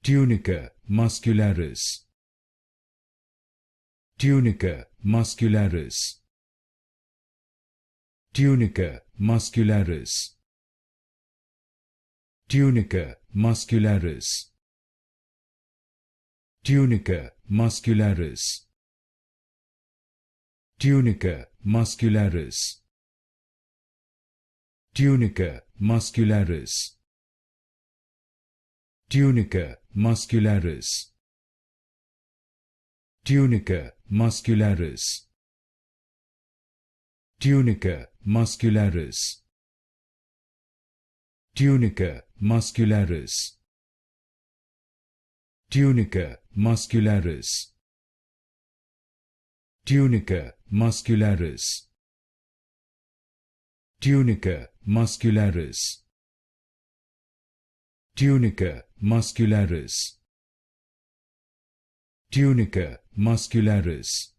Tunica muscularis. Tunica muscularis. Tunica muscularis. Tunica muscularis. Tunica muscularis. Tunica muscularis. Tunica muscularis. Tunica muscularis. Tunica muscularis. Tunica muscularis. Tunica muscularis. Tunica muscularis. Tunica muscularis. Tunica muscularis. Tunica muscularis. Tunica muscularis.